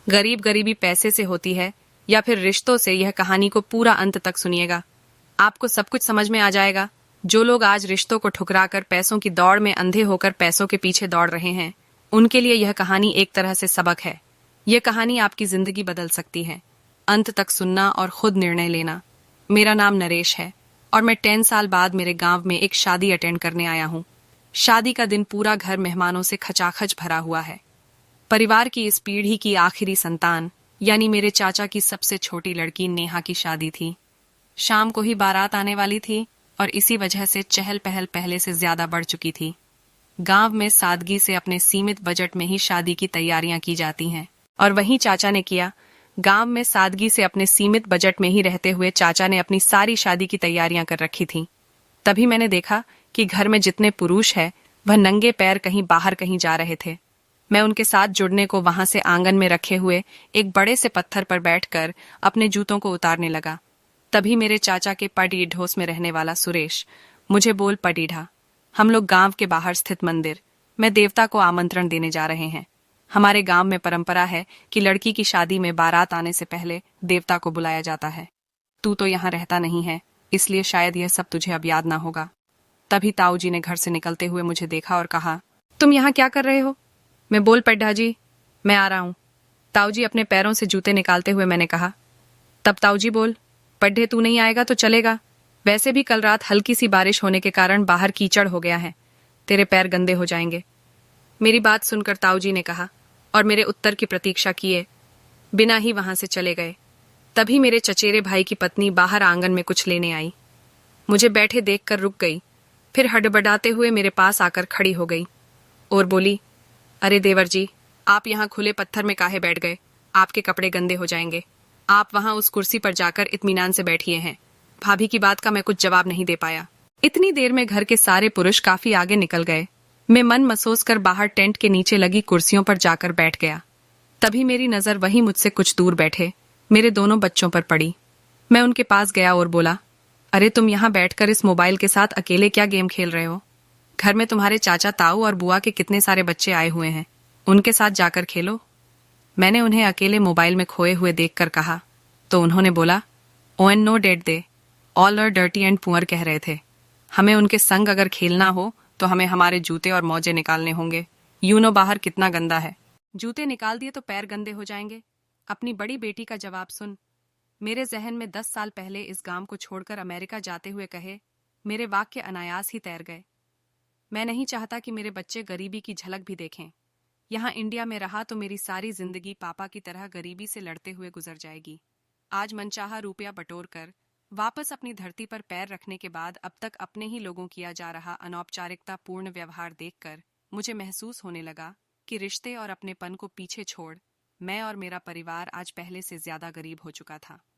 गरीब गरीबी पैसे से होती है या फिर रिश्तों से, यह कहानी को पूरा अंत तक सुनिएगा। आपको सब कुछ समझ में आ जाएगा। जो लोग आज रिश्तों को ठुकराकर पैसों की दौड़ में अंधे होकर पैसों के पीछे दौड़ रहे हैं, उनके लिए यह कहानी एक तरह से सबक है। यह कहानी आपकी जिंदगी बदल सकती है। अंत तक सुनना और खुद निर्णय लेना। मेरा नाम नरेश है और मैं 10 साल बाद मेरे गांव में एक शादी अटेंड करने आया हूँ। शादी का दिन पूरा घर मेहमानों से खचाखच भरा हुआ है। परिवार की इस पीढ़ी की आखिरी संतान यानी मेरे चाचा की सबसे छोटी लड़की नेहा की शादी थी। शाम को ही बारात आने वाली थी और इसी वजह से चहल पहल पहले से ज्यादा बढ़ चुकी थी। गांव में सादगी से अपने सीमित बजट में ही शादी की तैयारियां की जाती हैं और वहीं चाचा ने किया। गांव में सादगी से अपने सीमित बजट में ही रहते हुए चाचा ने अपनी सारी शादी की तैयारियां कर रखी थी। तभी मैंने देखा कि घर में जितने पुरुष हैं वह नंगे पैर कहीं बाहर कहीं जा रहे थे। मैं उनके साथ जुड़ने को वहां से आंगन में रखे हुए एक बड़े से पत्थर पर बैठकर अपने जूतों को उतारने लगा। तभी मेरे चाचा के पडीढोस में रहने वाला सुरेश मुझे बोल, पडीढा, हम लोग गांव के बाहर स्थित मंदिर में देवता को आमंत्रण देने जा रहे हैं। हमारे गांव में परंपरा है कि लड़की की शादी में बारात आने से पहले देवता को बुलाया जाता है। तू तो यहाँ रहता नहीं है, इसलिए शायद यह सब तुझे अब याद ना होगा। तभी ताऊ जी ने घर से निकलते हुए मुझे देखा और कहा, तुम यहाँ क्या कर रहे हो? मैं बोल, पड्ढा जी, मैं आ रहा हूँ। ताऊ जी अपने पैरों से जूते निकालते हुए मैंने कहा। तब ताऊ जी बोल, पड्ढे तू नहीं आएगा तो चलेगा। वैसे भी कल रात हल्की सी बारिश होने के कारण बाहर कीचड़ हो गया है, तेरे पैर गंदे हो जाएंगे। मेरी बात सुनकर ताऊ जी ने कहा और मेरे उत्तर की प्रतीक्षा किए बिना ही वहां से चले गए। तभी मेरे चचेरे भाई की पत्नी बाहर आंगन में कुछ लेने आई। मुझे बैठे देखकर रुक गई, फिर हड़बड़ाते हुए मेरे पास आकर खड़ी हो गई और बोली, अरे देवर जी, आप यहाँ खुले पत्थर में काहे बैठ गए? आपके कपड़े गंदे हो जाएंगे। आप वहां उस कुर्सी पर जाकर इत्मीनान से बैठिए हैं। भाभी की बात का मैं कुछ जवाब नहीं दे पाया। इतनी देर में घर के सारे पुरुष काफी आगे निकल गए। मैं मन महसूस कर बाहर टेंट के नीचे लगी कुर्सियों पर जाकर बैठ गया। तभी मेरी नजर वहीं मुझसे कुछ दूर बैठे मेरे दोनों बच्चों पर पड़ी। मैं उनके पास गया और बोला, अरे तुम यहाँ बैठकर इस मोबाइल के साथ अकेले क्या गेम खेल रहे हो? घर में तुम्हारे चाचा, ताऊ और बुआ के कितने सारे बच्चे आए हुए हैं, उनके साथ जाकर खेलो। मैंने उन्हें अकेले मोबाइल में खोए हुए देखकर कहा तो उन्होंने बोला, oh and no dead they, all are dirty and poor कह रहे थे। हमें उनके संग अगर खेलना हो तो हमें हमारे जूते और मोजे निकालने होंगे। यूं नो बाहर कितना गंदा है। जूते निकाल दिए तो पैर गंदे हो जाएंगे। अपनी बड़ी बेटी का जवाब सुन। मेरे जहन में 10 साल पहले इस गांव को छोड़कर अमेरिका जाते हुए कहे मेरे वाक्य अनायास ही तैर गए। मैं नहीं चाहता कि मेरे बच्चे गरीबी की झलक भी देखें। यहाँ इंडिया में रहा तो मेरी सारी जिंदगी पापा की तरह गरीबी से लड़ते हुए गुजर जाएगी। आज मनचाहा रुपया बटोर कर वापस अपनी धरती पर पैर रखने के बाद अब तक अपने ही लोगों किया जा रहा अनौपचारिकता पूर्ण व्यवहार देखकर मुझे महसूस होने लगा कि रिश्ते और अपनेपन को पीछे छोड़ मैं और मेरा परिवार आज पहले से ज्यादा गरीब हो चुका था।